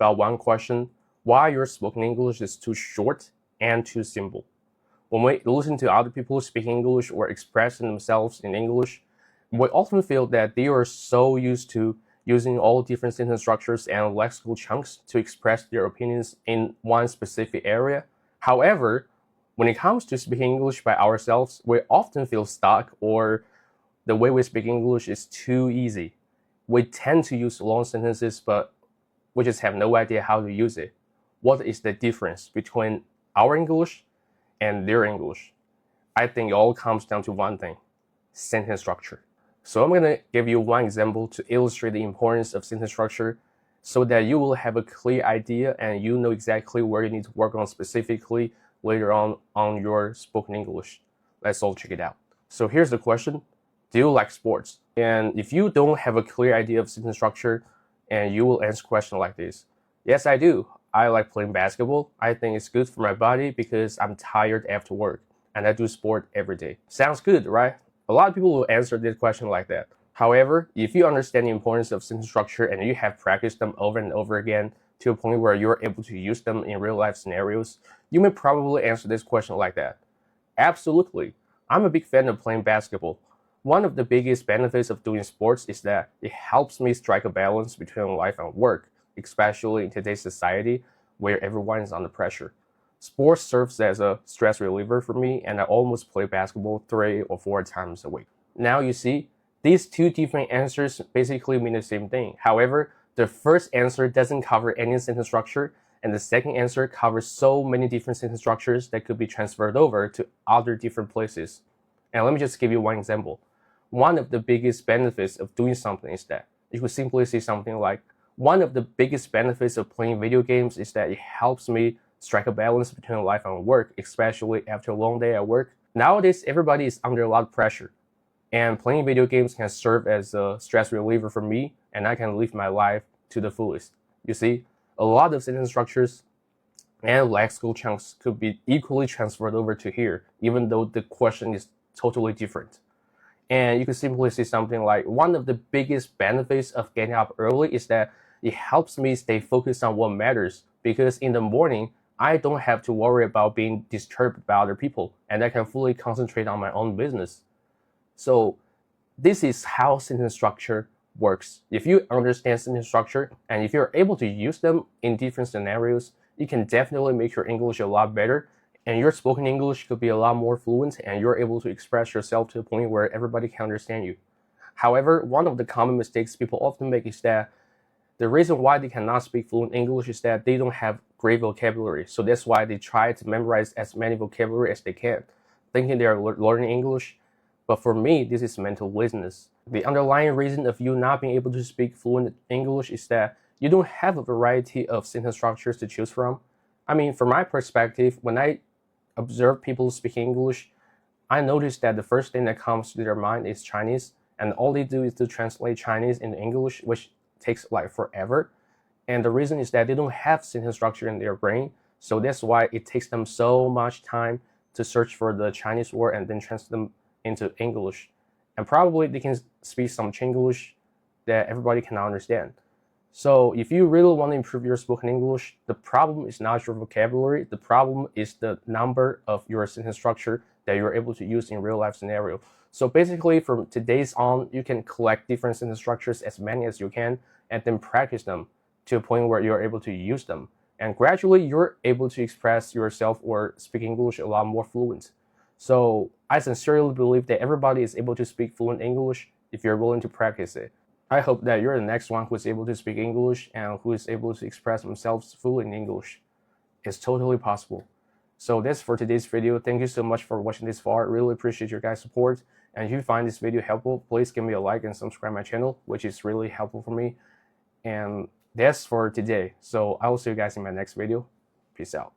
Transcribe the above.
about one question: why your spoken English is too short and too simple. When we listen to other people speaking English or expressing themselves in English, we often feel that they are so used to using all different sentence structures and lexical chunks to express their opinions in one specific area. However, when it comes to speaking English by ourselves, we often feel stuck, or the way we speak English is too easy. We tend to use long sentences, but we just have no idea how to use it. What is the difference between our English and their English? I think it all comes down to one thing: sentence structure. So I'm going to give you one example to illustrate the importance of sentence structure so that you will have a clear idea and you know exactly where you need to work on specifically later on your spoken English. Let's all check it out. So here's the question: do you like sports? And if you don't have a clear idea of sentence structure, and you will answer a question like this: yes, I do. I like playing basketball. I think it's good for my body because I'm tired after work, and I do sport every day. Sounds good, right? A lot of people will answer this question like that. However, if you understand the importance of sentence structure and you have practiced them over and over again to a point where you're able to use them in real life scenarios, you may probably answer this question like that: absolutely. I'm a big fan of playing basketball. One of the biggest benefits of doing sports is that it helps me strike a balance between life and work, especially in today's society where everyone is under pressure. Sports serves as a stress reliever for me, and I almost play basketball 3 or 4 times a week. Now you see, these two different answers basically mean the same thing. However, the first answer doesn't cover any sentence structure, and the second answer covers so many different sentence structures that could be transferred over to other different places. And let me just give you one example. One of the biggest benefits of doing something is that you could simply say something like, one of the biggest benefits of playing video games is that it helps me strike a balance between life and work, especially after a long day at work. Nowadays, everybody is under a lot of pressure, and playing video games can serve as a stress reliever for me, and I can live my life to the fullest. You see, a lot of sentence structures and lexical chunks could be equally transferred over to here, even though the question is totally different. And you could simply say something like, one of the biggest benefits of getting up early is that it helps me stay focused on what matters, because in the morning, I don't have to worry about being disturbed by other people, and I can fully concentrate on my own business. So this is how sentence structure works. If you understand sentence structure, and if you're able to use them in different scenarios, you can definitely make your English a lot better, and your spoken English could be a lot more fluent, and you're able to express yourself to a point where everybody can understand you. However, one of the common mistakes people often make is that the reason why they cannot speak fluent English is that they don't have great vocabulary. So that's why they try to memorize as many vocabulary as they can, thinking they are learning English. But for me, this is mental laziness. The underlying reason of you not being able to speak fluent English is that you don't have a variety of sentence structures to choose from. I mean, from my perspective, when I observe people speaking English, I notice that the first thing that comes to their mind is Chinese, and all they do is to translate Chinese into English, which takes like forever. And the reason is that they don't have sentence structure in their brain, so that's why it takes them so much time to search for the Chinese word and then translate them into English. And probably they can speak some Chinglish that everybody cannot understand. So if you really want to improve your spoken English, the problem is not your vocabulary. The problem is the number of your sentence structure that you're able to use in real life scenario. So basically, from today's on, you can collect different sentence structures, as many as you can, and then practice them to a point where you're able to use them. And gradually, you're able to express yourself or speak English a lot more fluent. So I sincerely believe that everybody is able to speak fluent English if you're willing to practice it. I hope that you're the next one who is able to speak English and who is able to express themselves fully in English. It's totally possible. So that's for today's video. Thank you so much for watching this far. Really appreciate your guys' support. And if you find this video helpful, please give me a like and subscribe my channel, which is really helpful for me. And that's for today. So I will see you guys in my next video. Peace out.